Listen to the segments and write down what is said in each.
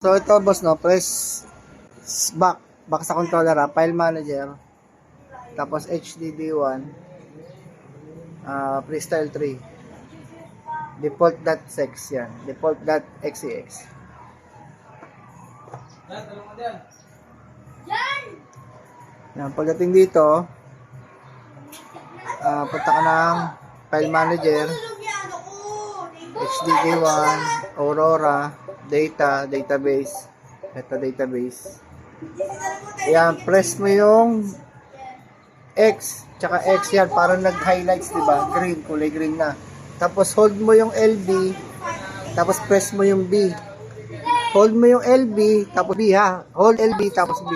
So ito boss no, press back sa controller file manager, tapos HDD1, freestyle 3, default.sex yan, default.xex. Yan, pagdating dito, punta ka ng file manager, HDD1, Aurora, database. Ito database. Yan, press mo yung X, tsaka X yan, parang nag-highlights, diba? Green, kulay green na. Tapos hold mo yung LB, tapos press mo yung B. Hold mo yung LB, tapos B ha. Hold LB, tapos B.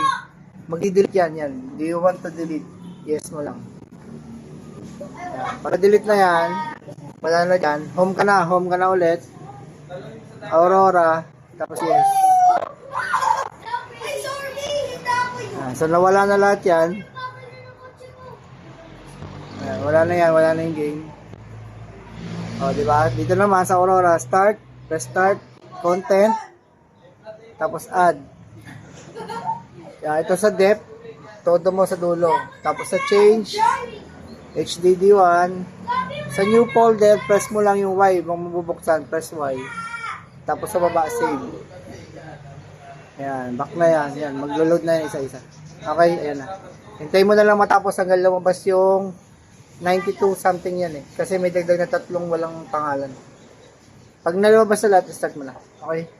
Mag-delete yan. Do you want to delete? Yes mo lang. Yan. Para delete na yan, wala na dyan. Home ka na ulit. Aurora, tapos yes. So nawala na lahat yan. Wala na yung game. O, diba? Dito naman sa Aurora, start, press start, content, tapos add. Ito sa depth, todo mo sa dulo. Tapos sa change, HDD1, sa new folder, press mo lang yung Y. Kung mabubuksan, press Y. Tapos sa baba, save. Ayan, back na yan. Ayan, maglo-load na yan isa-isa. Okay, ayan na. Hintayin mo na lang matapos hanggang lumabas yung 92 something yan eh. Kasi may dagdag na 3 walang pangalan. Pag nalabas na lahat, start mo na. Okay?